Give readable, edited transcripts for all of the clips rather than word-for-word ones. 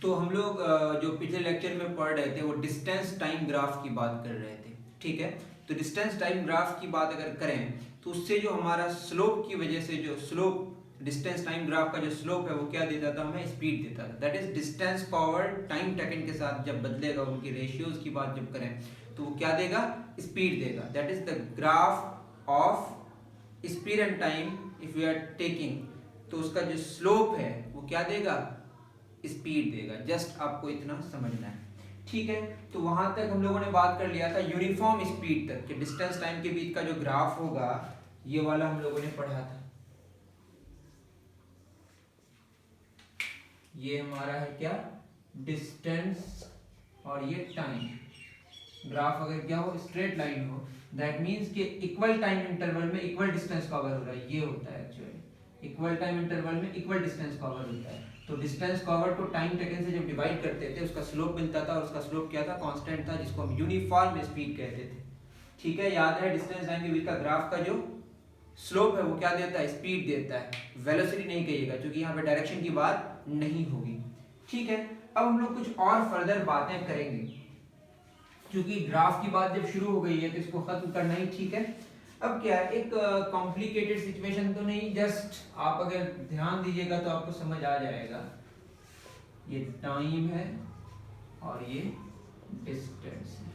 तो हम लोग जो पिछले लेक्चर में पढ़ रहे थे वो डिस्टेंस टाइम ग्राफ की बात कर रहे थे, ठीक है। तो डिस्टेंस टाइम ग्राफ की बात अगर करें तो उससे जो हमारा स्लोप की वजह से जो स्लोप डिस्टेंस टाइम ग्राफ का जो स्लोप है वो क्या देता था, हमें स्पीड देता था। That is distance power time second के साथ जब बदलेगा, उनकी रेशियोज की बात जब करें तो वो क्या देगा, स्पीड देगा। That is the graph of speed and time if we are taking, तो उसका जो स्लोप है वो क्या देगा, स्पीड देगा। जस्ट आपको इतना समझना है, ठीक है। तो वहां तक हम लोगों ने बात कर लिया था यूनिफॉर्म स्पीड तक कि डिस्टेंस टाइम के बीच का जो ग्राफ होगा ये वाला हम लोगों ने पढ़ा था। ये हमारा है क्या, डिस्टेंस, और ये टाइम। ग्राफ अगर क्या हो, स्ट्रेट लाइन हो, दैट मींस कि इक्वल टाइम इंटरवल में इक्वल डिस्टेंस कवर हो रहा है, ये होता है एक्चुअली। इक्वल टाइम इंटरवल में इक्वल डिस्टेंस कवर होता है। तो डिस्टेंस कवर को टाइम सेकंड से जब डिवाइड करते थे उसका स्लोप मिलता था, और उसका स्लोप क्या था, कांस्टेंट था, जिसको हम यूनिफॉर्म स्पीड कहते थे, ठीक है। याद है, डिस्टेंस टाइम के बीच का ग्राफ का जो स्लोप है वो क्या देता है, स्पीड देता है, वेलोसिटी नहीं कहिएगा क्योंकि यहाँ पे डायरेक्शन की बात नहीं होगी, ठीक है। अब हम लोग कुछ और फर्दर बातें करेंगे क्योंकि ग्राफ की बात जब शुरू हो गई है तो इसको खत्म करना ही ठीक है। अब क्या है, एक कॉम्प्लिकेटेड सिचुएशन तो नहीं, जस्ट आप अगर ध्यान दीजिएगा तो आपको समझ आ जाएगा। ये टाइम है और ये डिस्टेंस है,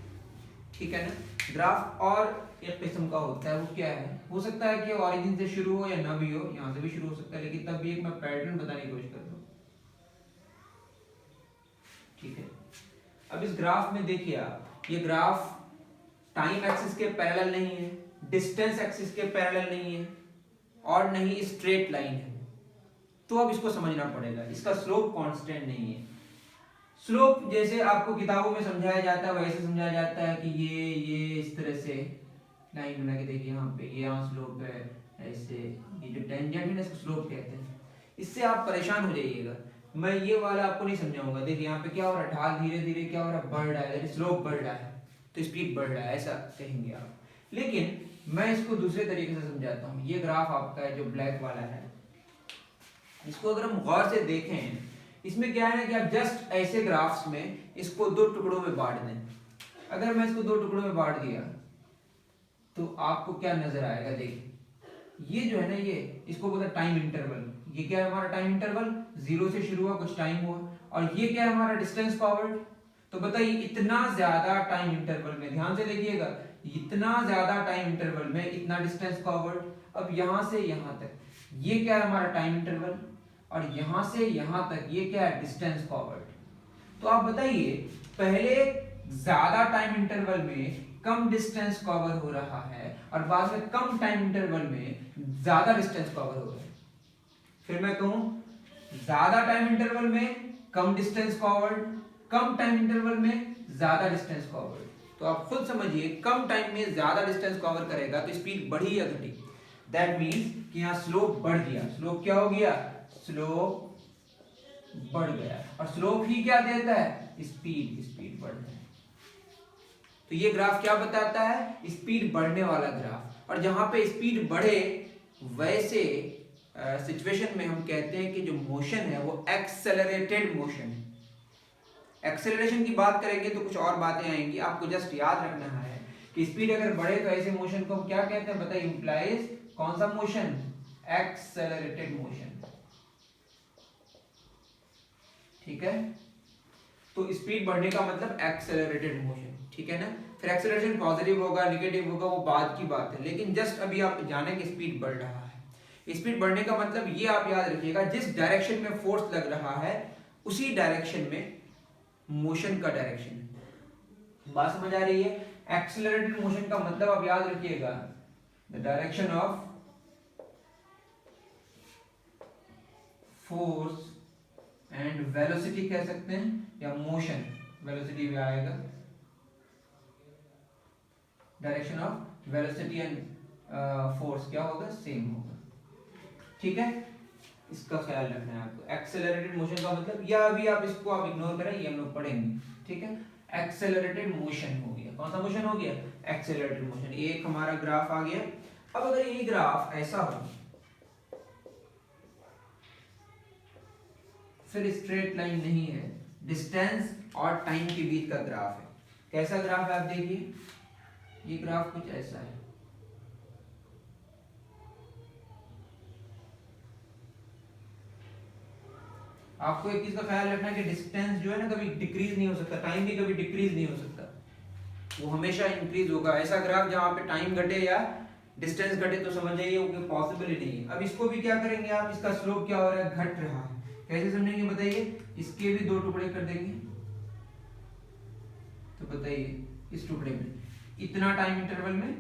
ठीक है ना। ग्राफ और एक किस्म का होता है, वो क्या है, हो सकता है कि ऑरिजिन से शुरू हो या ना भी हो, यहाँ से भी शुरू हो सकता है, लेकिन तब भी एक मैं पैटर्न बताने की कोशिश करता हूँ, ठीक है। अब इस ग्राफ में देखिए आप, ये ग्राफ टाइम एक्सिस के पैरेलल नहीं है, डिस्टेंस एक्सिस के पैरेलल नहीं है, और नहीं स्ट्रेट लाइन है। तो अब इसको समझना पड़ेगा, इसका स्लोप कांस्टेंट नहीं है। स्लोप जैसे आपको किताबों में समझाया जाता है वैसे समझाया जाता है कि ये इस तरह से लाइन बना के देखिए, यहाँ पे ये यहाँ स्लोप है, ऐसे ये जो टेंजेंट है ना इसको स्लोप कहते हैं। इससे आप परेशान हो जाइएगा, मैं ये वाला आपको नहीं समझाऊंगा। देखिए यहाँ पे क्या हो रहा है, ढाल धीरे धीरे क्या हो रहा है, बढ़ रहा है, स्लोप बढ़ रहा है तो स्पीड बढ़ रहा है, ऐसा कहेंगे आप। लेकिन मैं इसको दूसरे तरीके से समझाता हूँ। ये ग्राफ आपका है जो ब्लैक वाला है, इसको अगर हम गौर से देखें, इसमें क्या है ना कि आप जस्ट ऐसे ग्राफ्स में इसको दो टुकड़ों में बांट दें। अगर मैं इसको दो टुकड़ों में बांट दिया तो आपको क्या नजर आएगा, देखिए ये जो है ना, ये इसको बोलते हैं टाइम इंटरवल। ये क्या है हमारा टाइम इंटरवल, जीरो से शुरू हुआ, कुछ टाइम हुआ, और ये क्या है हमारा डिस्टेंस फॉरवर्ड। तो बताइए इतना ज्यादा टाइम इंटरवल में, ध्यान से देखिएगा, इतना ज्यादा टाइम इंटरवल में इतना डिस्टेंस फॉरवर्ड। अब यहां से यहां तक ये क्या है हमारा टाइम इंटरवल, और यहां से यहां तक ये क्या है डिस्टेंस फॉरवर्ड। तो आप बताइए, पहले ज्यादा टाइम इंटरवल में कम डिस्टेंस कवर हो रहा है और बाद में कम टाइम इंटरवल में ज्यादा डिस्टेंस कवर हो रहा है। फिर मैं कहूं, ज्यादा टाइम इंटरवल में कम डिस्टेंस कवर्ड, कम टाइम इंटरवल में ज्यादा डिस्टेंस कवर्ड। तो आप खुद समझिए, कम टाइम में ज्यादा डिस्टेंस कवर करेगा तो स्पीड बढ़ी या घटी। दैट मींस कि यहां स्लोप बढ़ गया। स्लोप क्या हो गया, स्लोप बढ़ गया, और स्लोप ही क्या देता है, स्पीड, स्पीड बढ़ गया। तो ये ग्राफ क्या बताता है, स्पीड बढ़ने वाला ग्राफ। और जहां पे स्पीड बढ़े वैसे सिचुएशन में हम कहते हैं कि जो मोशन है वो एक्सेलरेटेड मोशन है। एक्सेलरेशन की बात करेंगे तो कुछ और बातें आएंगी, आपको जस्ट याद रखना है कि स्पीड अगर बढ़े तो ऐसे मोशन को हम क्या कहते हैं, बताइए, इंप्लाइज कौन सा मोशन, एक्सेलरेटेड मोशन, ठीक है। तो स्पीड बढ़ने का मतलब एक्सेलरेटेड मोशन, ठीक है ना। फिर एक्सेलरेशन पॉजिटिव होगा नेगेटिव होगा वो बाद की बात है, लेकिन जस्ट अभी आप जाने कि स्पीड बढ़ रहा है। स्पीड बढ़ने का मतलब ये आप याद रखिएगा, जिस डायरेक्शन में फोर्स लग रहा है उसी डायरेक्शन में मोशन का डायरेक्शन है। बात समझ आ रही है। एक्सेलरेटेड मोशन का मतलब आप याद रखिएगा, the direction of force and velocity कह सकते हैं, या मोशन, वेलोसिटी भी आएगा, direction of velocity and force क्या होगा, सेम होगा, ठीक है। इसका ख्याल रखना है आपको। एक्सेलरेटेड मोशन का मतलब, या अभी आप इसको आप इग्नोर करें, ये हम लोग पढ़ेंगे, ठीक है। एक्सेलरेटेड मोशन हो गया, कौन सा मोशन हो गया, एक्सेलरेटेड मोशन। एक हमारा ग्राफ आ गया। अब अगर ये ग्राफ ऐसा हो, फिर स्ट्रेट लाइन नहीं है, डिस्टेंस और टाइम के बीच का ग्राफ है। कैसा ग्राफ है आप देखिए, ये ग्राफ कुछ ऐसा है। आपको एक चीज का ख्याल रखना है कि डिस्टेंस जो है ना कभी डिक्रीज नहीं हो सकता, टाइम भी कभी डिक्रीज नहीं हो सकता, वो हमेशा इंक्रीज होगा। ऐसा ग्राफ जहां पे टाइम घटे या डिस्टेंस घटे तो समझ जाइए वो पॉसिबल ही नहीं है। अब इसको भी क्या करेंगे आप, इसका स्लोप क्या हो रहा है, घट रहा है। कैसे समझेंगे बताइए, इसके भी दो टुकड़े कर देंगे तो बताइए इस टुकड़े में इतना टाइम इंटरवल में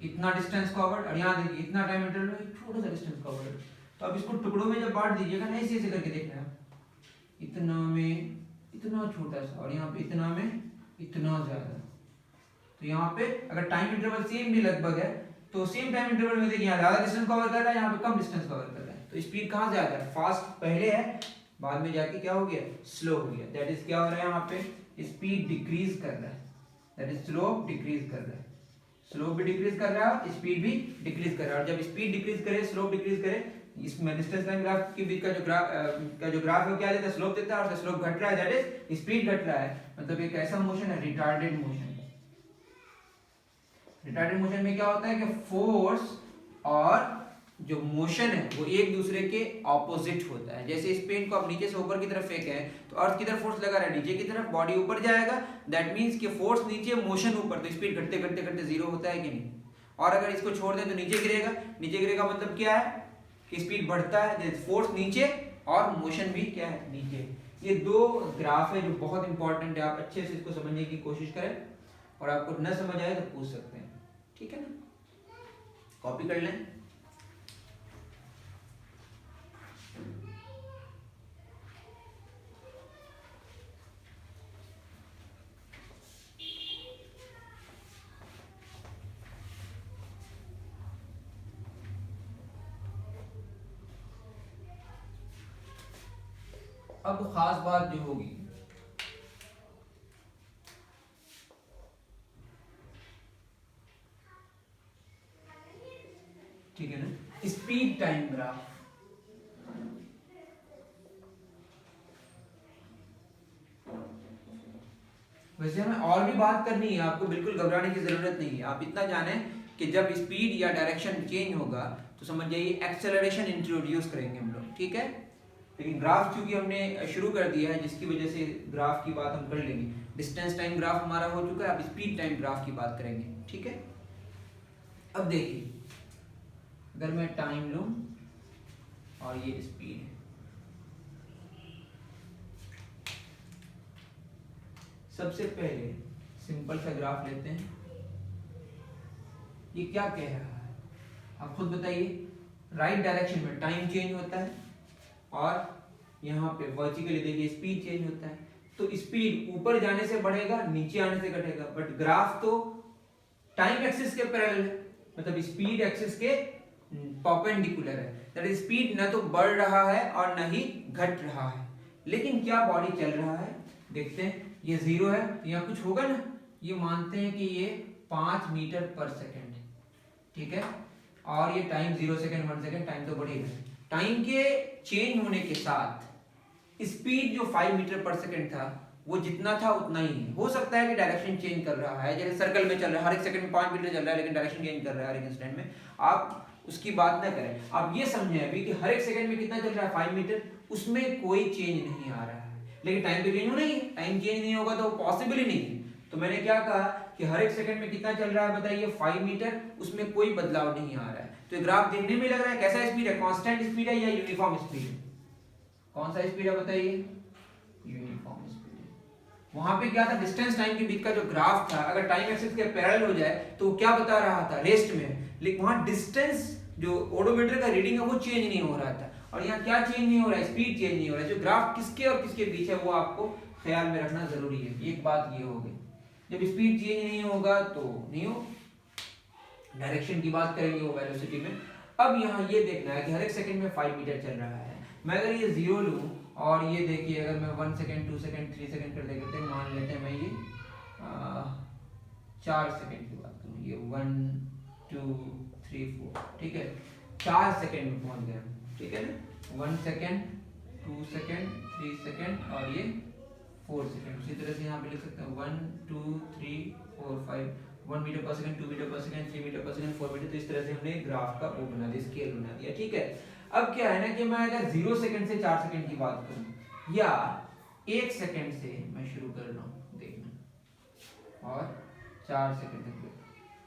इतना डिस्टेंस कवर्ड, और यहाँ देखिए इतना टाइम इंटरवल में छोटा सा डिस्टेंस कवर्ड। तो अब इसको टुकड़ों में जब बांट दीजिएगा ना, ऐसे ऐसे करके देखना है, इतना में इतना छोटा सा और यहाँ पे इतना में इतना ज्यादा। तो यहाँ पे अगर टाइम इंटरवल सेम भी लगभग है तो सेम टाइम इंटरवल में देखिए यहाँ ज्यादा डिस्टेंस कवर कर रहा है, यहाँ पे कम डिस्टेंस कवर कर रहा है। तो स्पीड कहाँ से आ रहा है, फास्ट पहले है, बाद में जाके क्या हो गया, स्लो हो गया। दैट इज क्या हो रहा है, यहाँ पे स्पीड डिक्रीज कर रहा है, दैट इज स्लोप डिक्रीज कर रहा है। स्लोप भी डिक्रीज कर रहा है, स्पीड भी डिक्रीज कर रहा है। और जब स्पीड डिक्रीज करे, स्लोप डिक्रीज करे, इसमें डिस्टेंस टाइम ग्राफ के बीच का जो ग्राफ है क्या देता है, स्लोप देता है, और स्लोप घट रहा है दैट इज स्पीड घट रहा है। मतलब एक ऐसा मोशन है रिटार्डेड मोशन। रिटार्डेड मोशन में क्या होता है कि फोर्स और जो मोशन है वो एक दूसरे के ऑपोजिट होता है। जैसे इस पेन को आप नीचे से ऊपर की तरफ फेंके हैं तो अर्थ की तरफ फोर्स लगा रहा है, नीचे की तरफ बॉडी ऊपर जाएगा, दैट मींस कि फोर्स नीचे मोशन ऊपर, तो स्पीड घटते घटते घटते जीरो होता है कि नहीं। और अगर इसको छोड़ दें तो नीचे गिरेगा, नीचे गिरेगा मतलब क्या है कि स्पीड बढ़ता है, फोर्स नीचे और मोशन भी क्या है, नीचे। ये दो ग्राफ है जो बहुत इंपॉर्टेंट है, आप अच्छे से इसको समझने की कोशिश करें, और आपको न समझ आए तो पूछ सकते हैं, ठीक है ना, कॉपी कर लें। अब खास बात जो होगी, ठीक है ना, स्पीड टाइम ग्राफ। वैसे हमें और भी बात करनी है, आपको बिल्कुल घबराने की जरूरत नहीं है। आप इतना जाने कि जब स्पीड या डायरेक्शन चेंज होगा तो समझ जाइए एक्सेलरेशन इंट्रोड्यूस करेंगे हम लोग, ठीक है। लेकिन ग्राफ चूंकि हमने शुरू कर दिया है, जिसकी वजह से ग्राफ की बात हम कर लेंगे। डिस्टेंस टाइम ग्राफ हमारा हो चुका है, अब स्पीड टाइम ग्राफ की बात करेंगे, ठीक है। अब देखिए, अगर मैं टाइम लूं और ये स्पीड है, सबसे पहले सिंपल सा ग्राफ लेते हैं। ये क्या कह रहा है आप खुद बताइए। राइट डायरेक्शन में टाइम चेंज होता है और यहाँ पे वर्टिकली देखिए स्पीड चेंज होता है। तो स्पीड ऊपर जाने से बढ़ेगा, नीचे आने से घटेगा, बट ग्राफ तो टाइम एक्सिस के पैरेलल है, मतलब स्पीड एक्सिस के परपेंडिकुलर है। दैट इज स्पीड न तो बढ़ रहा है और न ही घट रहा है, लेकिन क्या बॉडी चल रहा है देखते हैं। ये जीरो है, यहाँ कुछ होगा ना, ये मानते हैं कि ये 5 मीटर पर सेकेंड है, ठीक है। और ये टाइम 0 सेकेंड 1 सेकेंड टाइम तो बढ़ेगा। टाइम के चेंज होने के साथ स्पीड जो 5 मीटर पर सेकेंड था वो जितना था उतना ही है। हो सकता है कि डायरेक्शन चेंज कर रहा है, जैसे सर्कल में चल रहा है, हर एक सेकंड में 5 मीटर चल रहा है, लेकिन डायरेक्शन चेंज कर रहा है हर एक इंस्टेंट में। आप उसकी बात ना करें, आप ये समझें अभी कि हर एक सेकंड में कितना चल रहा है 5 मीटर, उसमें कोई चेंज नहीं आ रहा है। लेकिन टाइम तो चेंज होना ही है, टाइम चेंज नहीं होगा तो पॉसिबल ही नहीं है। तो मैंने क्या कहा कि हर एक सेकंड में कितना चल रहा है बताइए, 5 मीटर, उसमें कोई बदलाव नहीं आ रहा है। तो ग्राफ देखने में लग रहा है कैसा स्पीड है, कांस्टेंट स्पीड है या यूनिफॉर्म स्पीड है? कौन सा स्पीड है बताइए, यूनिफॉर्म स्पीड है। वहां पे क्या था, डिस्टेंस टाइम के बीच का जो ग्राफ था, अगर टाइम एक्सिस के पैरेलल हो जाए तो वो क्या बता रहा था, रेस्ट में, लेकिन वहां डिस्टेंस जो ओडोमीटर का रीडिंग है वो चेंज नहीं हो रहा था। और यहाँ क्या चेंज नहीं हो रहा है, स्पीड चेंज नहीं हो रहा है। जो ग्राफ किसके और किसके बीच है वो आपको ख्याल में रखना जरूरी है। एक बात ये हो गई, जब स्पीड चेंज नहीं होगा तो नहीं हो, डायरेक्शन की बात करेंगे वो वेलोसिटी में। अब यहाँ ये देखना है कि हर एक सेकंड में 5 मीटर चल रहा है। मैं अगर ये 0 लूं और ये देखिए अगर मैं 1 सेकंड 2 सेकंड 3 सेकंड करते करते मान लेते हैं मैं ये 4 सेकंड की बात करूं, ये 1 2 3 4, ठीक है, 4 सेकंड में पहुंच गए, ठीक है ना। 1 सेकंड 2 सेकंड 3 सेकंड और ये 4 सेकेंड। उसी तरह से यहाँ पे लिख सकते हैं 1 2 3 4 5, 1 मीटर पर सेकंड, 2 मीटर पर सेकंड, 3 मीटर पर सेकंड, 4 मीटर। तो इस तरह से हमने ग्राफ का वो बना दिया, स्केल बना दिया, ठीक है। अब क्या है ना कि मैं अगर 0 सेकंड से 4 सेकंड की बात करूं या 1 सेकंड से मैं शुरू कर रहा हूं देखना और 4 सेकंड तक,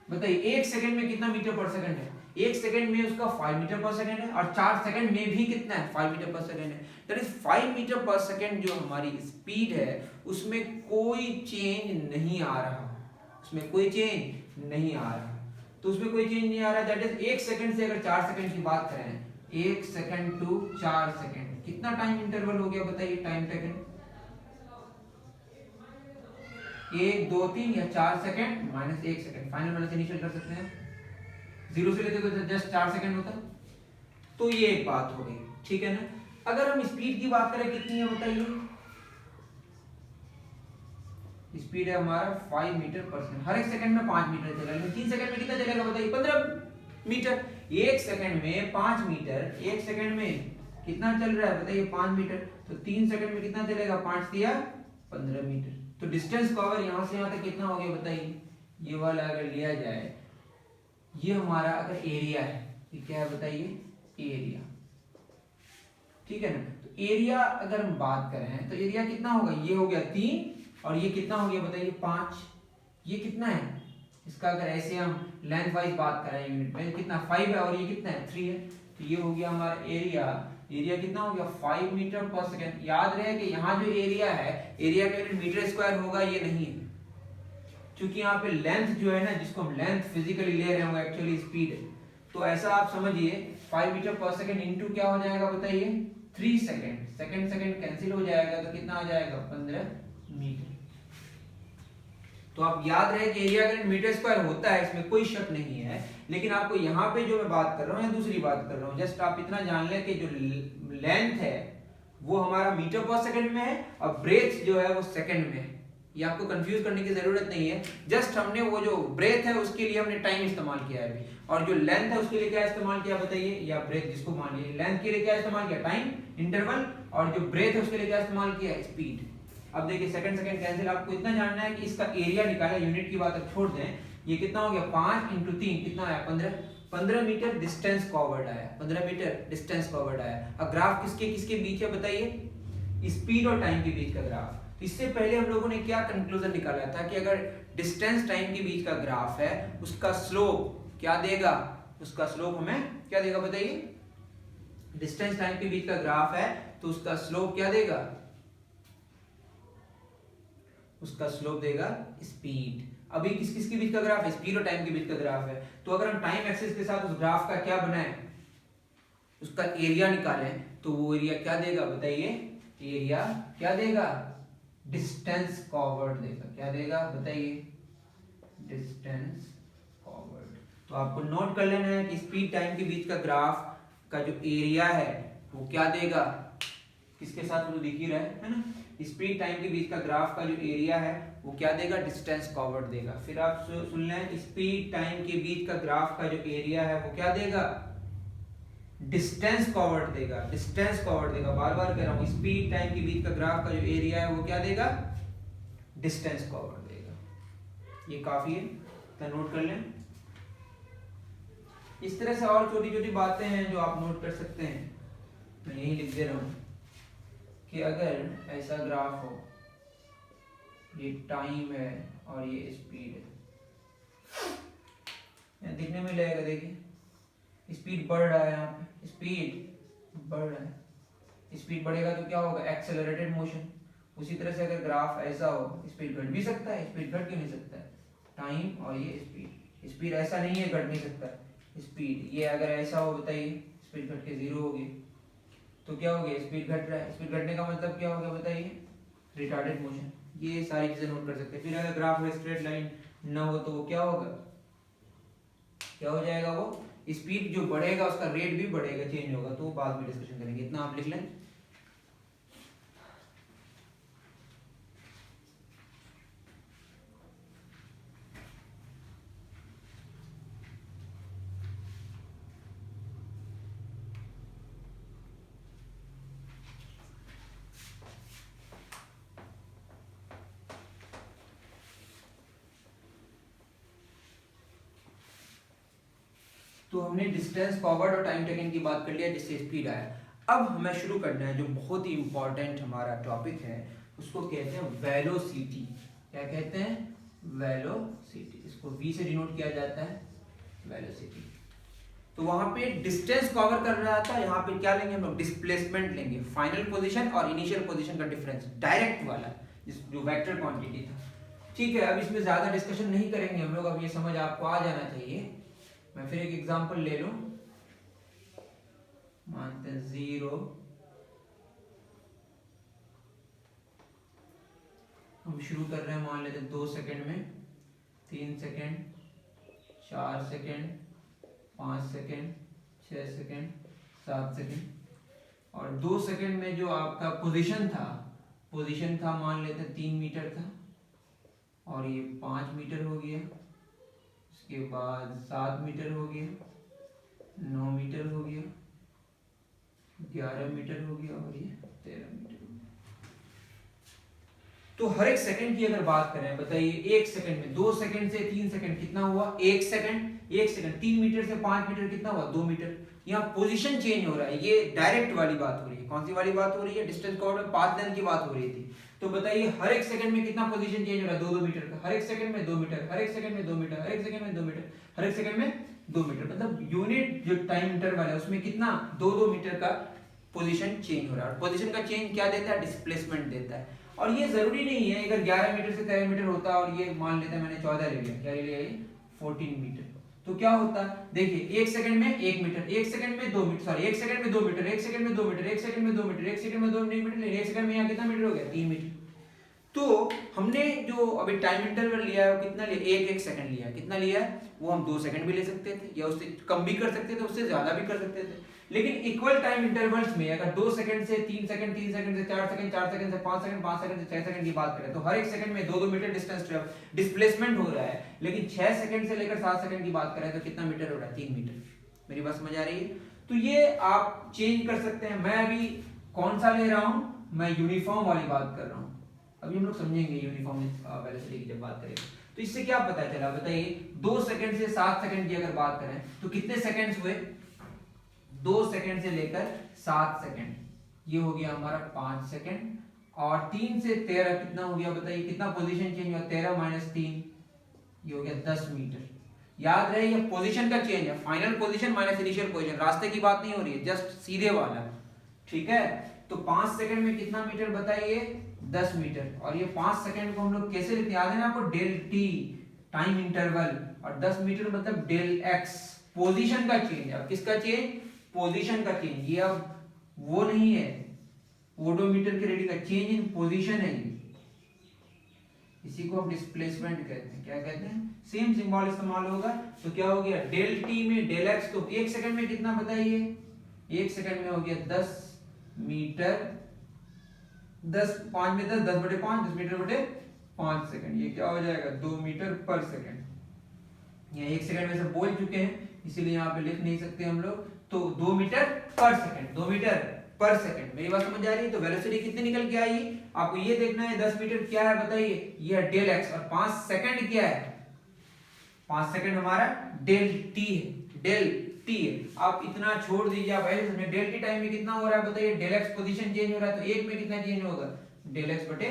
बताइए 1 सेकंड में कितना मीटर पर सेकंड है? 1 सेकंड में उसका 5 मीटर पर सेकंड है और 4 सेकंड में भी कितना है? 5 मीटर पर सेकंड है। दैट इज 5 मीटर पर सेकंड जो हमारी स्पीड है उसमें कोई चेंज नहीं आ रहा, उसमें कोई चेंज नहीं आ रहा। तो उसमें कोई चेंज नहीं आ रहा, दैट इज 1 सेकंड से अगर 4 सेकंड की बात करें, 1 सेकंड टू 4 सेकंड, कितना टाइम इंटरवल हो गया बताइए? टाइम सेकंड 1 2 3 या 4 second minus 1 second, final minus initial कर सकते हैं। 0 से लेते तो जस्ट 4 सेकंड होता। तो ये एक बात हो गई, ठीक है ना। अगर हम स्पीड की बात करें कितनी है बताइए? स्पीड है हमारा 5 मीटर पर सेकंड। हर एक सेकंड में 5 मीटर चलेगा, लेकिन 3 सेकंड में कितना चलेगा बताइए? 15 मीटर। 1 सेकंड में 5 मीटर, 1 सेकंड में कितना चल रहा है बताइए? 5 मीटर। तो 3 सेकंड में कितना चलेगा? 5 दिया 15 मीटर। तो डिस्टेंस कवर यहां से यहां तक कितना हो गया बताइए? ये वाला अगर लिया जाए, ये हमारा अगर एरिया है, ये क्या है बताइए? एरिया, ठीक है ना। तो एरिया अगर हम बात करें तो एरिया कितना होगा? ये हो गया 3 और ये कितना हो गया बताइए? 5। ये कितना है इसका? अगर ऐसे हम लेंथ वाइज बात करें यूनिट में, कितना 5 है और ये कितना है? 3 है। तो ये हो गया हमारा एरिया। एरिया कितना हो गया? 5 मीटर पर सेकंड। याद रहे कि यहाँ जो एरिया है, एरिया का यूनिट मीटर स्क्वायर होगा, ये नहीं है, क्योंकि यहाँ पे लेंथ जो है ना, जिसको हम लेंथ फिजिकली ले रहे हैं, वो एक्चुअली स्पीड है। तो ऐसा आप समझिए 5 मीटर पर सेकंड इंटू क्या हो जाएगा बताइए? 3 सेकंड। सेकंड सेकंड कैंसिल हो जाएगा तो कितना आ जाएगा? 15 मीटर। तो आप याद रहे कि एरिया का मीटर स्क्वायर होता है, इसमें कोई शक नहीं है। लेकिन आपको यहाँ पे जो मैं बात कर रहा हूँ या दूसरी बात कर रहा हूँ, जस्ट आप इतना जान लें कि जो लेंथ है वो हमारा मीटर पर सेकंड में है और ब्रेथ जो है वो सेकंड में है। ये आपको कंफ्यूज करने की जरूरत नहीं है। जस्ट हमने वो जो ब्रेथ है उसके लिए हमने टाइम इस्तेमाल किया है अभी, और जो लेंथ है उसके लिए क्या इस्तेमाल किया बताइए? या ब्रेथ जिसको मान लीजिए, लेंथ के लिए क्या इस्तेमाल किया? टाइम इंटरवल, और जो ब्रेथ है उसके लिए क्या इस्तेमाल किया? स्पीड। अब देखिए सेकंड सेकंड कैंसिल, आपको इतना जानना है कि इसका एरिया निकाला, यूनिट की बात अब छोड़ दें। ये कितना हो गया? 5 इंटू 3 कितना आया? 15। 15 मीटर डिस्टेंस कवर्ड आया, 15 मीटर डिस्टेंस कवर्ड आया। अब ग्राफ किसके किसके बीच है बताइए? स्पीड और टाइम के बीच का ग्राफ। तो इससे पहले हम लोगों ने क्या कंक्लूजन निकाला था कि अगर डिस्टेंस टाइम के बीच का ग्राफ है, उसका स्लोप क्या देगा? उसका स्लोप हमें क्या देगा बताइए? डिस्टेंस टाइम के बीच का ग्राफ है तो उसका स्लोप क्या देगा? उसका स्लोप देगा स्पीड। अभी किस किस के बीच का ग्राफ है? स्पीड और टाइम के बीच का ग्राफ है। तो अगर हम टाइम एक्सिस के साथ उस ग्राफ का क्या बनाए? उसका एरिया निकालें, तो वो एरिया क्या देगा बताइए? एरिया क्या देगा? डिस्टेंस कवर्ड देगा। क्या देगा बताइए? Distance covered. तो आपको नोट कर लेना है कि स्पीड टाइम के बीच का ग्राफ का जो एरिया है वो क्या देगा? किसके साथ वो दिख ही रहा है ना? स्पीड टाइम के बीच का ग्राफ का जो एरिया है वो क्या देगा? डिस्टेंस कवर्ड देगा। फिर आप सुन लें, स्पीड टाइम के बीच का ग्राफ का जो एरिया है वो क्या देगा? डिस्टेंस कवर्ड देगा। डिस्टेंस कवर्ड देगा, बार बार कह रहा हूं, स्पीड टाइम के बीच का ग्राफ का जो एरिया है वो क्या देगा? डिस्टेंस कवर्ड देगा। ये काफी है, तो नोट कर लें। इस तरह से और छोटी छोटी बातें हैं जो आप नोट कर सकते हैं। मैं यही लिख दे रहा हूं कि अगर ऐसा ग्राफ हो, ये टाइम है और ये स्पीड है, दिखने में लगेगा, देखिए स्पीड बढ़ रहा है, यहाँ पे स्पीड बढ़ रहा है। स्पीड बढ़ेगा तो क्या होगा? Accelerated motion. उसी तरह से अगर ग्राफ ऐसा हो, स्पीड घट भी सकता है, स्पीड घट क्यों नहीं सकता है? टाइम और ये स्पीड, स्पीड ऐसा नहीं है घट नहीं सकता। स्पीड ये अगर ऐसा हो बताइए, स्पीड घट के 0 हो गई तो क्या हो गया? स्पीड घट रहा है। स्पीड घटने का मतलब क्या हो गया बताइए? Retarded motion. ये सारी चीजें नोट कर सकते हैं। फिर अगर ग्राफ में स्ट्रेट लाइन ना हो तो वो क्या होगा? क्या हो जाएगा? वो स्पीड जो बढ़ेगा उसका रेट भी बढ़ेगा, चेंज होगा। तो बाद में डिस्कशन करेंगे, इतना आप लिख लें। तो हमने डिस्टेंस कवर्ड और टाइम टेकन की बात कर लिया जिससे स्पीड आया। अब हमें शुरू करना है जो बहुत ही इंपॉर्टेंट हमारा टॉपिक है, उसको कहते हैं वेलोसिटी। क्या कहते हैं? वेलोसिटी। इसको v से डिनोट किया जाता है, वेलोसिटी। तो वहां पे डिस्टेंस कवर कर रहा था, यहाँ पे क्या लेंगे हम लोग? डिस्प्लेसमेंट लेंगे, फाइनल पोजीशन और इनिशियल पोजीशन का डिफरेंस, डायरेक्ट वाला जो वेक्टर क्वांटिटी था। ठीक है, अब इसमें ज्यादा डिस्कशन नहीं करेंगे हम लोग, अब ये समझ आपको आ जाना चाहिए। मैं फिर एक एग्जांपल ले लूं, मानते हैं 0, हम शुरू कर रहे हैं, मान लेते हैं 2 सेकंड में, 3 second, 4 second, 5 second, 6 second, 7 second, और 2 सेकंड में जो आपका पोजीशन था मान लेते हैं 3 मीटर था, और ये 5 मीटर हो गया, उसके बाद 7 मीटर हो गया, 9 मीटर हो गया, 11 मीटर हो गया, और ये 13 मीटर हो गया। तो हर एक सेकंड की अगर बात करें, बताइए 1 सेकंड में 2 सेकंड से 3 सेकंड कितना हुआ? 1 सेकंड। 3 मीटर से 5 मीटर कितना हुआ? 2 मीटर। यहाँ पोजीशन चेंज हो रहा है, ये डायरेक्ट वाली बात हो रही है। कौन सी वाली बात हो रही है? डिस्टेंस कवर्ड में पाथ लेंथ की बात हो रही थी। तो बताइए हर एक सेकंड में कितना पोजीशन चेंज हो रहा है? 2-2 मीटर का। हर एक सेकंड में 2 मीटर, हर एक सेकंड में 2 मीटर, हर एक सेकंड में 2 मीटर, हर एक सेकंड में 2 मीटर। मतलब यूनिट जो टाइम इंटरवल है उसमें कितना? 2-2 मीटर का पोजीशन चेंज हो रहा है। पोजीशन का चेंज क्या देता है? डिस्प्लेसमेंट देता है। और ये जरूरी नहीं है अगर 11 मीटर से 13 मीटर होता है, और ये मान लेते हैं मैंने 14 ले लिया, क्या ले लिया? ये 14 मीटर। तो क्या होता है? देखिए 1 सेकंड में 1 मीटर, 1 सेकंड में 2 मीटर, सॉरी 1 सेकंड में 2 मीटर, 1 सेकंड में 2 मीटर, 1 सेकंड में 2 मीटर, 1 सेकंड में 2 मीटर, 1 सेकंड में यहाँ कितना मीटर हो गया? 3 मीटर। तो हमने जो अभी टाइम इंटरवल लिया है वो कितना लिया? 1-1 सेकंड लिया है। कितना लिया है? वो हम 2 सेकंड भी ले सकते थे, या उससे कम भी कर सकते थे, उससे ज्यादा भी कर सकते थे। लेकिन इक्वल टाइम इंटरवल्स में अगर 2 सेकंड से 3 सेकंड, 3 सेकंड से 4 सेकंड, 4 सेकंड से 5 सेकंड, 5 सेकंड से 6 सेकंड की बात करें, तो हर एक सेकंड में 2-2 मीटर डिस्टेंस डिस्प्लेसमेंट हो रहा है। लेकिन 6 सेकंड से लेकर 7 सेकंड की बात करें तो कितना मीटर हो रहा है? 3 मीटर। मेरी बात समझ आ रही है? तो ये आप चेंज कर सकते हैं। मैं अभी कौन सा ले रहा हूं? मैं यूनिफॉर्म वाली बात कर रहा हूं। अभी हम लोग समझेंगे यूनिफॉर्म वेलोसिटी की जब बात करेंगे। तो इससे क्या पता चला? बताइए 2 सेकंड से 7 सेकंड की अगर बात करें तो कितने सेकंड्स हुए? 2 सेकंड से लेकर 7 सेकंड, ये हो गया हमारा 5 सेकंड। और 3 से 13 कितना हो गया? बताइए कितना पोजीशन चेंज हुआ? 13 - 3, ये हो गया 10 मीटर। याद रहे ये पोजीशन का चेंज है, final position minus initial position, रास्ते की बात नहीं हो रही है, जस्ट सीधे वाला। ठीक है, तो 5 सेकंड में कितना मीटर? बताइए 10 मीटर। और ये 5 सेकंड को हम लोग कैसे लिखते हैं? याद है ना आपको? डेल टी, टाइम इंटरवल, और 10 मीटर मतलब डेल एक्स, पोजीशन का चेंज। अब किसका चेंज? पोजीशन का चेंज। ये अब वो नहीं है ओडोमीटर के रीडिंग का, चेंज इन पोजीशन है ये। इसी को हम डिस्प्लेसमेंट कहते हैं। क्या कहते हैं? सेम सिंबल इस्तेमाल होगा। तो क्या हो गया? डेल टी में डेल एक्स, तो 1 सेकंड में कितना बताइए? 1 सेकंड में हो गया 10 मीटर, 10 5 में 10, 10/5, 10 मीटर बटे 5 सेकंड। ये क्या हो जाएगा? 2 मीटर पर सेकंड। ये 1 सेकंड में से बोल चुके हैं, इसीलिए यहाँ पे लिख नहीं सकते हम लोग। तो 2 मीटर पर सेकंड, 2 मीटर पर सेकंड। मेरी बात समझ आ रही है? तो वेलोसिटी कितनी निकल के आई? आपको ये देखना है 10 मीटर क्या है बताइए? ये है डेल एक्स, और 5 सेकंड क्या है? 5 सेकंड हमारा डेल टी है, डेल टी है। आप इतना छोड़ दीजिए, आप ऐसे समझिए डेल टी टाइम में कितना हो रहा है बताइए? डेल एक्स पोजीशन चेंज हो रहा है, तो 1 में कितना चेंज होगा? डेल एक्स बटे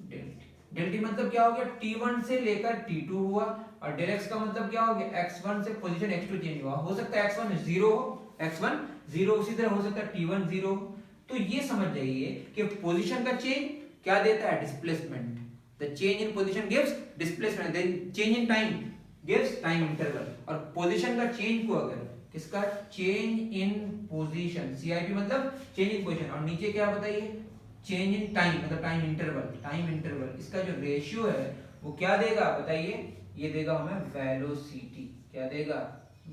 डेल टी। डेल टी मतलब क्या हो गया? t1 से लेकर t2 हुआ, और डेल एक्स का मतलब क्या हो गया? x1 से पोजीशन x2 चेंज हुआ। हो सकता है x1 0 हो, x1 0, उसी तरह हो सकता है t1 0। तो ये समझ जाइए कि पोजीशन का चेंज क्या देता है? Displacement. The change in position gives displacement, the change in time gives time interval. और पोजीशन का चेंज को अगर किसका? चेंज इन पोजीशन, CIP मतलब चेंज इन पोजीशन, और नीचे क्या बताइए? चेंज इन टाइम मतलब टाइम इंटरवल। टाइम इंटरवल इसका जो रेशियो है वो क्या देगा बताइए? ये देगा हमें वेलोसिटी। क्या देगा?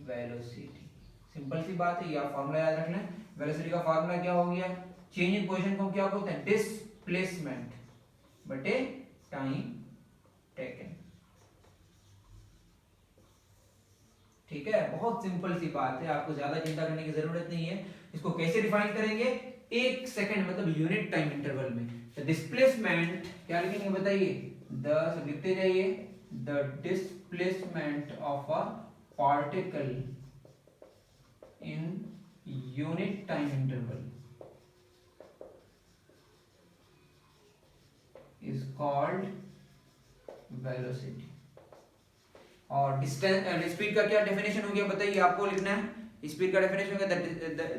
वेलोसिटी। सिंपल सी बात है, ये आप फार्मूला याद रखना है। वेलोसिटी का फार्मूला क्या हो गया? चेंज इन पोजीशन को क्या बोलते हैं? डिस्प्लेसमेंट बटे टाइम टेकन। ठीक है, बहुत सिंपल सी बात है, आपको ज्यादा चिंता करने की जरूरत नहीं है। इसको कैसे डिफाइन करेंगे? 1 सेकंड मतलब यूनिट टाइम इंटरवल में। तो डिस्प्लेसमेंट क्या लिखेंगे बताइए? लिखते जाइए, the displacement of a particle in unit time interval is called velocity। और डिस्टेंस स्पीड का क्या डेफिनेशन हो गया बताइए, आपको लिखना है। स्पीड का डेफिनेशन हो गया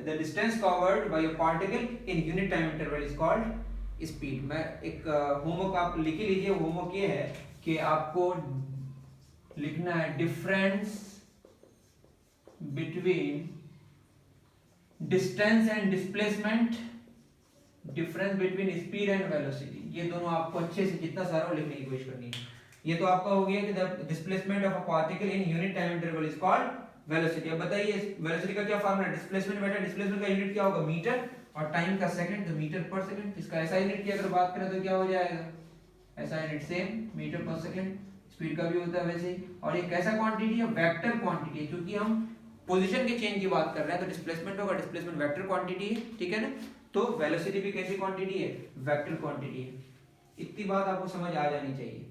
the distance covered by a particle in unit time interval is called speed. मैं एक होमवर्क आप लिख ही लीजिए। होमवर्क ये है कि आपको लिखना है difference between distance and displacement, difference between speed and velocity. ये दोनों आपको अच्छे से जितना सारा लिखने की कोशिश करनी है। ये तो आपका हो गया कि the displacement of a particle in unit time interval is called velocity. अब बताइए वेलोसिटी का क्या फार्मूला है। डिस्प्लेसमेंट बटा डिस्प्लेसमेंट का यूनिट क्या होगा, मीटर, और टाइम का सेकंड, तो मीटर पर सेकंड। इसका ऐसा यूनिट की अगर बात करें तो क्या हो जाएगा, ऐसा यूनिट सेम मीटर पर सेकंड। स्पीड का भी होता है वैसे ही। और ये कैसा क्वांटिटी है, वेक्टर क्वांटिटी है, क्योंकि हम पोजीशन के चेंज की बात कर रहे हैं तो डिस्प्लेसमेंट होगा, डिस्प्लेसमेंट वेक्टर क्वांटिटी है, ठीक है ना। तो वेलोसिटी भी कैसी क्वांटिटी है, वेक्टर क्वांटिटी है। इतनी बात आपको समझ आ जानी चाहिए,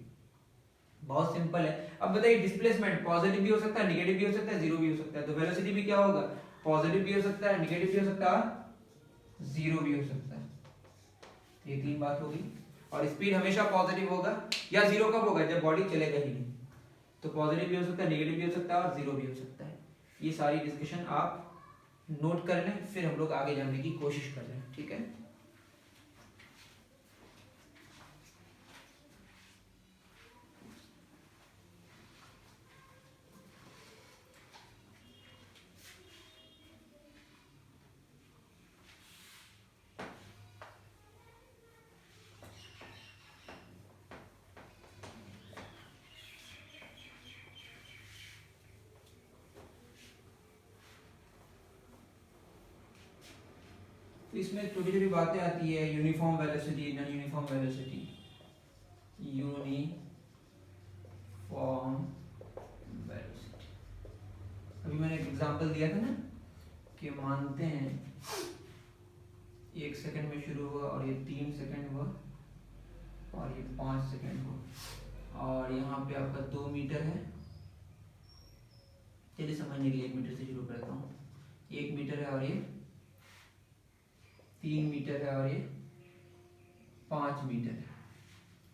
बहुत सिंपल है। अब बताइए डिस्प्लेसमेंट पॉजिटिव भी हो सकता है, नेगेटिव भी हो सकता है, जीरो भी हो सकता है। तो वेलोसिटी भी क्या होगा, पॉजिटिव भी हो सकता है, नेगेटिव भी हो सकता है, जीरो भी हो सकता है। ये तीन बात होगी। और स्पीड हमेशा पॉजिटिव होगा, या जीरो कब होगा, जब बॉडी चलेगा ही नहीं। तो पॉजिटिव भी हो सकता है, नेगेटिव भी हो सकता है, और जीरो भी हो सकता है। ये सारी डिस्कशन आप नोट कर लें, फिर हम लोग आगे जाने की कोशिश कर रहे हैं, ठीक है। तो इसमें छोटी छोटी बातें आती है, uniform velocity, non uniform velocity. Uniform velocity, अभी मैंने एक एग्जांपल दिया था ना कि मानते हैं 1 सेकंड में शुरू हुआ और ये 3 सेकंड हुआ और ये 5 सेकंड हुआ, और यहाँ पे आपका 2 मीटर है। चलिए समझने के लिए 1 मीटर से शुरू करता हूँ। 1 मीटर है और ये 3 मीटर है और ये 5 मीटर है।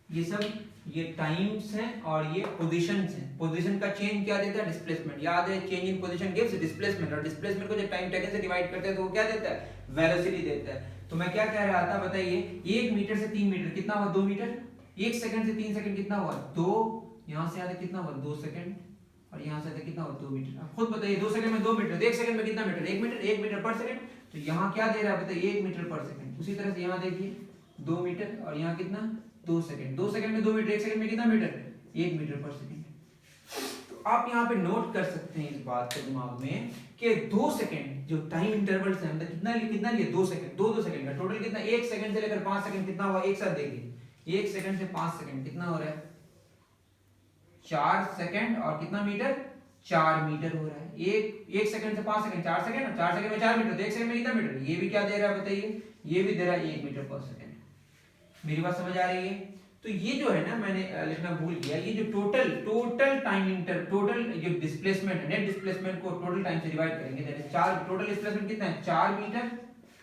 ये सब ये टाइम्स हैं और ये पोजीशंस हैं। पोजीशन का चेंज क्या देता है, डिस्प्लेसमेंट। याद है, change in position gives displacement, और डिस्प्लेसमेंट को जब टाइम टेकन से डिवाइड करते हैं तो वो क्या देता है, वेलोसिटी देता है। तो मैं क्या कह रहा था बताइए, 1 मीटर से 3 मीटर कितना हुआ, 2 मीटर। 1 सेकंड से 3 सेकंड कितना हुआ, 2। यहाँ से आते कितना हुआ, 2 सेकंड, और यहाँ से आते कितना हुआ, 2 मीटर। अब खुद बताइए 2 सेकंड में 2 मीटर, तो 1 सेकंड में कितना मीटर, 1 मीटर। 1 मीटर पर सेकंड, तो यहाँ क्या दे रहा है बताइए, 1 मीटर पर सेकंड। उसी तरह से यहाँ देखिए 2 मीटर, और यहाँ कितना, 2 सेकंड। 2 सेकंड में 2 मीटर, 1 सेकंड में कितना मीटर, 1 मीटर पर सेकंड। तो आप यहाँ पे नोट कर सकते हैं इस बात को दिमाग में कि 2 सेकंड जो टाइम इंटरवल से हमने कितना लिया, 2 सेकंड, 2 सेकंड का टोटल कितना, 1 सेकंड से लेकर 5 सेकंड कितना हुआ, एक साथ देखिए। 1 सेकंड से 5 सेकंड कितना हो रहा है, 4 सेकंड, और कितना मीटर, 4 मीटर हो रहा है। एक सेकंड से 5 सेकंड, 4 सेकंड, और 4 सेकंड में 4 मीटर, तो 1 सेकंड में कितना मीटर। ये भी क्या दे रहा है बताइए, ये भी दे रहा है 1 मीटर पर सेकंड। मेरी बात समझ आ रही है। तो ये जो है ना, मैंने लिखना भूल गया, ये जो टोटल टाइम टोटल जो डिस्प्लेसमेंट है, नेट डिस्प्लेसमेंट को टोटल टाइम से डिवाइड करेंगे, दैट इज 4। टोटल डिस्प्लेसमेंट कितना है, 4 मीटर,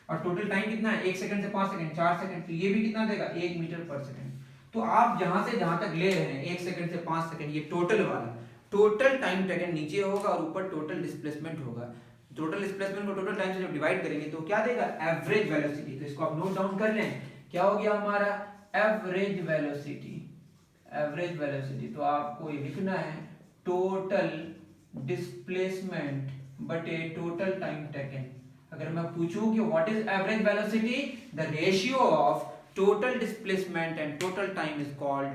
और टोटल टाइम कितना है, 1 सेकंड से 5 सेकंड, 4 सेकंड, तो ये भी कितना देगा, 1 मीटर पर सेकंड। तो आप जहां से जहां तक ले रहे हैं 1 सेकंड से 5 सेकंड, ये टोटल वाला, टोटल टाइम टेकन नीचे होगा और ऊपर टोटल डिस्प्लेसमेंट होगा। टोटल डिस्प्लेसमेंट को टोटल टाइम से जब डिवाइड करेंगे तो क्या देगा, एवरेज वेलोसिटी। तो इसको आप नोट डाउन कर लें, क्या हो गया हमारा, एवरेज वेलोसिटी। एवरेज वेलोसिटी, तो आपको ये लिखना है टोटल डिस्प्लेसमेंट बटे टोटल टाइम टेकन। अगर मैं पूछूं कि what is average velocity, the ratio of total displacement and total time is called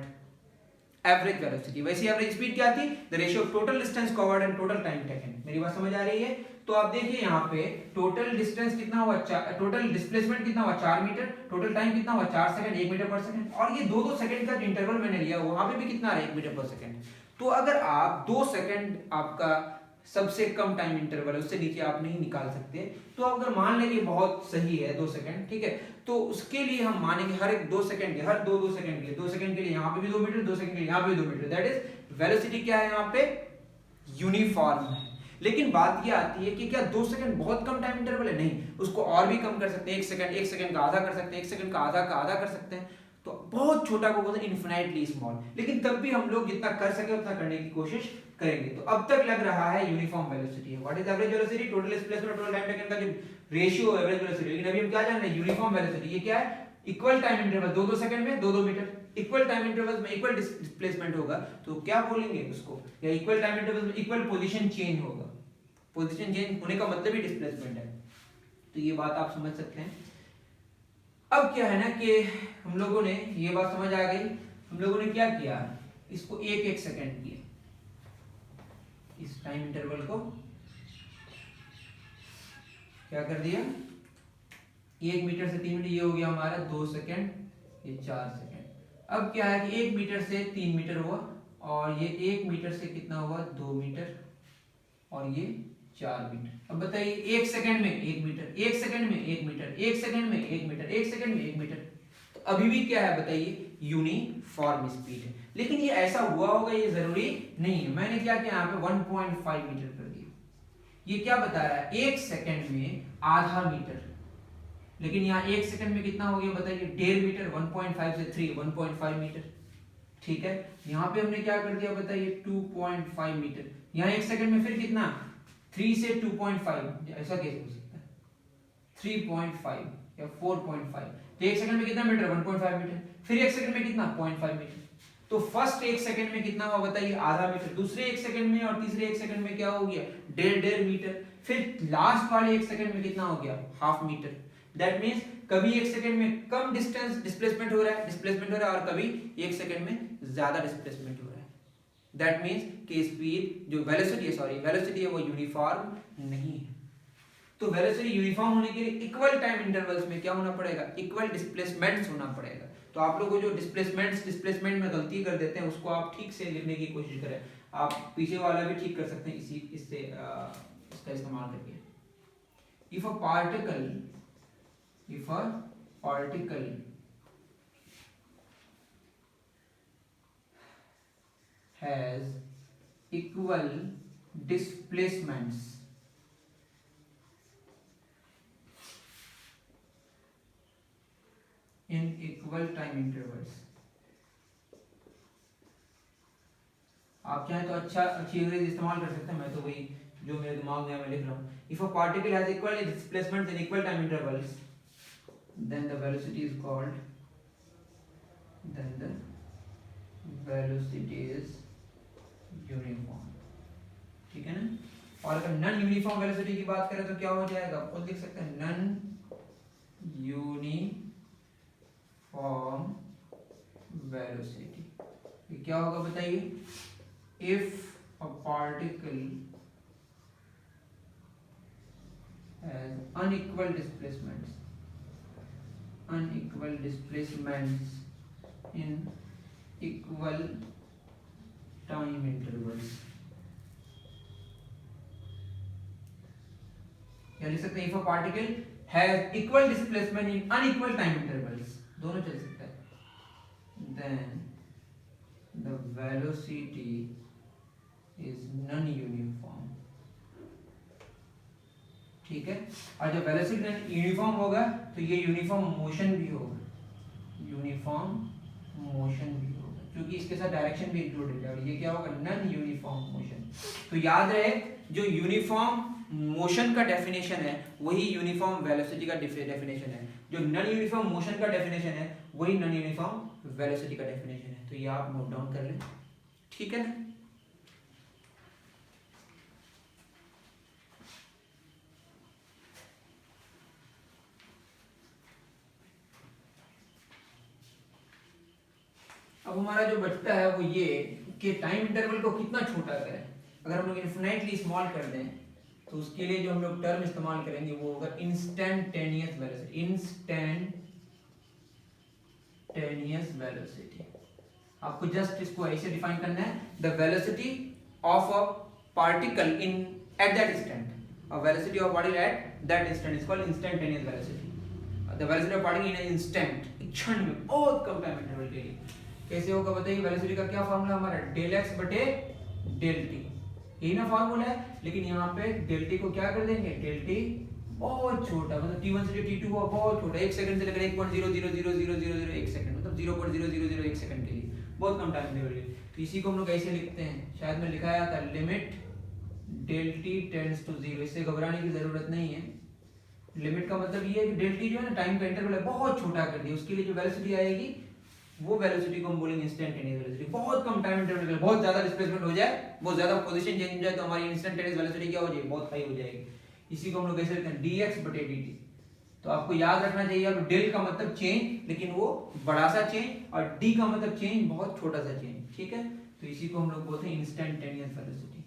average velocity. वैसे एवरेज स्पीड क्या थी, the ratio of total distance covered and total time taken. मेरी बात समझ आ रही है। तो आप देखिए यहाँ पे टोटल डिस्टेंस कितना हुआ, टोटल डिस्प्लेसमेंट कितना हुआ, 4 मीटर, टोटल टाइम कितना हुआ, 4 सेकंड, 1 मीटर पर सेकंड, और ये 2-2 सेकंड का जो इंटरवल मैंने लिया वहां पे भी कितना है, 1 मीटर पर सेकंड। तो अगर आप 2 सेकंड आपका सबसे कम टाइम इंटरवल है, उससे नीचे आप नहीं निकाल सकते, तो अगर मान लेंगे बहुत सही है 2 सेकंड, ठीक है, तो उसके लिए हम मानेंगे हर एक 2 सेकंड के, हर 2 सेकंड के लिए, 2 सेकंड के लिए यहाँ पे भी 2 मीटर, 2 सेकंड के लिए यहाँ पे भी 2 मीटर, दैट इज वेलोसिटी क्या है यहाँ पे, यूनिफॉर्म है। लेकिन बात ये आती है कि क्या 2 सेकंड बहुत कम टाइम इंटरवल है? नहीं, उसको और भी कम कर सकते हैं, 1 सेकंड का आधा कर सकते हैं, 1 सेकंड का आधा कर सकते हैं। तो बहुत छोटा को बोलते हैं इन्फिनाइटली स्मॉल, लेकिन तब भी हम लोग जितना कर सके उतना करने की कोशिश करेंगे। तो अब तक लग रहा है यूनिफॉर्म वेलोसिटी है। What is average velocity? Total displacement total time taken का जो रेशियो एवरेज वेलोसिटी। लेकिन अभी हम क्या जान रहे हैं? Uniform velocity. ये क्या है? इक्वल टाइम इंटरवल, 2-2 सेकंड में 2-2 मीटर, इक्वल टाइम इंटरवल में इक्वल डिस्प्लेसमेंट होगा, तो क्या बोलेंगे उसको? या इक्वल टाइम इंटरवल में इक्वल पोजीशन चेंज होगा। पोजीशन चेंज होने का मतलब ही डिस्प्लेसमेंट है। तो ये बात आप समझ सकते हैं। अब क्या है ना कि हम लोगों ने ये बात समझ आ गई, हम लोगों ने क्या किया, इसको 1-1 सेकंड किया, इस टाइम इंटरवल को क्या कर दिया, 1 मीटर से 3 मीटर, ये हो गया हमारा 2 सेकंड, ये 4 सेकंड। अब क्या है कि 1 मीटर से 3 मीटर हुआ, और ये 1 मीटर से कितना हुआ, 2 मीटर, और ये 4 मीटर। अब बताइए 1 सेकंड में 1 मीटर, 1 सेकंड में 1 मीटर, 1 सेकंड में 1 मीटर, 1 सेकंड में 1 मीटर। तो अभी भी क्या है बताइए, यूनिफॉर्म स्पीड है। लेकिन ये ऐसा हुआ होगा ये जरूरी नहीं है। मैंने क्या किया, यहाँ पे 1.5 मीटर कर दिया। ये क्या बता रहा है, 1 सेकंड में आधा मीटर, लेकिन यहाँ 1 सेकंड में कितना हो गया बताइए, 1.5 मीटर। 1.5 से 3, 1.5 मीटर। ठीक है, यहाँ पे हमने क्या कर दिया बताइए, 2.5 मीटर। यहाँ 1 सेकंड में फिर कितना, 3 से 2.5, ऐसा कैसे हो सकता है, 3.5 या 4.5। तो 1 सेकंड में कितना मीटर, 1.5 मीटर। फिर 1 सेकंड में कितना, 0.5 मीटर। तो फर्स्ट 1 सेकंड में कितना हुआ बताइए, आधा मीटर। दूसरे 1 सेकंड में और तीसरे 1 सेकंड में क्या हो गया, 1.5 मीटर। फिर लास्ट वाले 1 सेकंड में कितना हो गया, हाफ मीटर। दैट मींस कभी 1 सेकंड में कम डिस्टेंस डिस्प्लेसमेंट हो रहा है, और कभी 1 सेकंड में ज्यादा डिस्प्लेसमेंट हो रहा है। दैट मींस कि स्पीड जो वेलोसिटी है वो यूनिफॉर्म नहीं है। तो वेलोसिटी यूनिफॉर्म होने के लिए इक्वल टाइम इंटरवल्स में क्या होना पड़ेगा, इक्वल डिस्प्लेसमेंट्स होना पड़ेगा। तो आप लोगों को जो डिस्प्लेसमेंट में गलती कर देते हैं उसको आप ठीक से लिखने की कोशिश करें। आप पीछे वाला भी ठीक कर सकते हैं इससे इसका इस्तेमाल करके। If a particle has equal displacements in equal time intervals। आप चाहें तो अच्छी अंग्रेजी इस्तेमाल कर सकते हैं, मैं तो वही जो मेरे दिमाग में मैं लिख रहा हूँ। If a particle has equal displacements in equal time intervals, then the velocity is called, uniform. ठीक है ना। और अगर नॉन यूनिफॉर्म वेलोसिटी की बात करें तो क्या हो जाएगा, और लिख सकते हैं नॉन यूनिफॉर्म वेलोसिटी। ये क्या होगा बताइए, if a particle has unequal displacements in equal time intervals, या लिख सकते हैं if a particle has equal displacement in unequal time intervals, दोनों चल सकता है, then the velocity is non uniform. ठीक है, और जब वेलोसिटी यूनिफॉर्म होगा तो ये यूनिफॉर्म मोशन भी होगा, क्योंकि इसके साथ डायरेक्शन भी इंक्लूडेड है। और ये क्या होगा, नॉन यूनिफॉर्म मोशन। तो याद रहे, जो यूनिफॉर्म मोशन का डेफिनेशन है वही यूनिफॉर्म वेलोसिटी का डेफिनेशन है, जो नॉन यूनिफॉर्म मोशन का डेफिनेशन है वही नॉन यूनिफॉर्म वेलोसिटी का डेफिनेशन है। तो ये आप नोट डाउन कर लें, ठीक है ना। अब हमारा जो बचता है वो ये कि टाइम इंटरवल को कितना छोटा करें। अगर हम लोग इन्फिनाइटली स्मॉल कर दें तो उसके लिए जो हम लोग टर्म इस्तेमाल करेंगे वो होगा इंस्टेंटेनियस वेलोसिटी। आपको जस्ट इसको ऐसे डिफाइन करना है, the velocity of a particle in at that instant. A velocity of particle at that instant is called instantaneous velocity. The velocity of particle in an instant, क्षण में, बहुत कम time interval के लिए। कैसे होगा बताइए, वेलोसिटी का क्या फॉर्मूला हमारा, del x बटे del t। यही ना फॉर्मूला है, लेकिन यहाँ पे डेल टी को क्या कर देंगे, डेल टी बहुत छोटा, मतलब T1 से जो T2 हुआ बहुत छोटा, 1 सेकंड से लेकर 1.0000001 सेकंड, मतलब 0.0001 सेकंड के लिए बहुत कम टाइम इंटरवल है। तो इसी को हम लोग ऐसे लिखते हैं, शायद मैं लिखाया था limit del T tends to 0। इससे घबराने की जरूरत नहीं है। लिमिट का मतलब ये है कि डेल टी जो है ना टाइम का इंटरवल है बहुत छोटा कर दिया, उसके लिए जो वेलोसिटी आएगी वो वेलोसिटी को हम बोलेंगे इंस्टेंटेनियस वेलोसिटी। बहुत कम टाइम इंटरवल में बहुत ज्यादा डिस्प्लेसमेंट हो जाए, बहुत ज्यादा पोजीशन चेंज हो जाए तो हमारी इंस्टेंटेनियस वेलोसिटी क्या हो जाएगी, बहुत हाई हो जाएगी। इसी को हम लोग कैसे लिखते हैं, dx बटे dt। तो आपको याद रखना चाहिए, अब डेल का मतलब चेंज, लेकिन वो बड़ा सा चेंज, और d का मतलब चेंज बहुत छोटा सा चेंज, ठीक है। तो इसी को हम लोग बोलते हैं इंस्टेंटेनियस वेलोसिटी।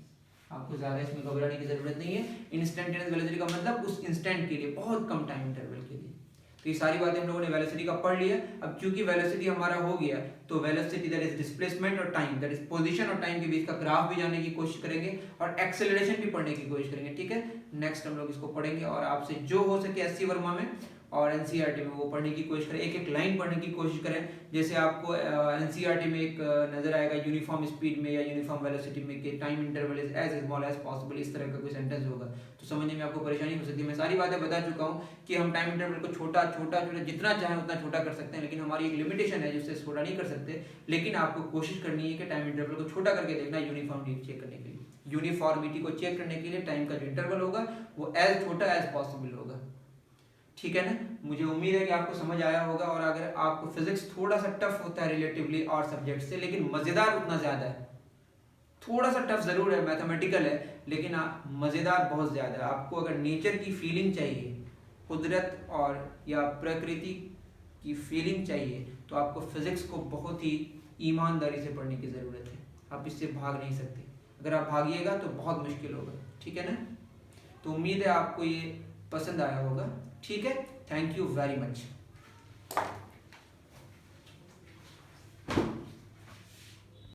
आपको ज्यादा इसमें घबराने की जरूरत नहीं है। इंस्टेंटेनियस वेलोसिटी का मतलब उस इंस्टेंट के लिए, बहुत कम टाइम इंटरवल के लिए। तो ये सारी बातें हम लोगों ने वेलोसिटी का पढ़ लिया। अब चूंकि वेलोसिटी हमारा हो गया, तो वेलोसिटी दैट इज डिस्प्लेसमेंट और टाइम, दैट इज पोजीशन और टाइम के बीच का ग्राफ भी जानने की कोशिश करेंगे, और एक्सेलरेशन भी पढ़ने की कोशिश करेंगे, ठीक है। नेक्स्ट हम लोग इसको पढ़ेंगे, और आपसे जो हो सके एससी वर्मा में और एनसीईआरटी में वो पढ़ने की कोशिश करें, एक एक लाइन पढ़ने की कोशिश करें। जैसे आपको एनसीईआरटी में एक नजर आएगा यूनिफॉर्म स्पीड में या यूनिफॉर्म वेलोसिटी में कि time interval is as small as possible, इस तरह का कोई सेंटेंस होगा तो समझने में आपको परेशानी हो सकती है। मैं सारी बातें बता चुका हूँ कि हम टाइम इंटरवल को छोटा छोटा छोटा जितना चाहें उतना छोटा कर सकते हैं, लेकिन हमारी एक लिमिटेशन है जिससे छोटा नहीं कर सकते। लेकिन आपको कोशिश करनी है कि टाइम इंटरवल को छोटा करके देखना, यूनिफॉर्मिटी चेक करने के लिए। यूनिफॉर्मिटी को चेक करने के लिए टाइम का जो इंटरवल होगा वो एज छोटा एज पॉसिबल होगा, ठीक है ना। मुझे उम्मीद है कि आपको समझ आया होगा। और अगर आपको फिजिक्स थोड़ा सा टफ होता है रिलेटिवली और सब्जेक्ट से, लेकिन मजेदार उतना ज्यादा है, थोड़ा सा टफ जरूर है, मैथमेटिकल है, लेकिन मजेदार बहुत ज्यादा है। आपको अगर नेचर की फीलिंग चाहिए, कुदरत और या प्रकृति की फीलिंग चाहिए, तो आपको फिजिक्स को बहुत ही ईमानदारी से पढ़ने की जरूरत है। आप इससे भाग नहीं सकते, अगर आप भागिएगा तो बहुत मुश्किल होगा, ठीक है ना। तो उम्मीद है आपको ये पसंद आया होगा, ठीक है। Thank you very much.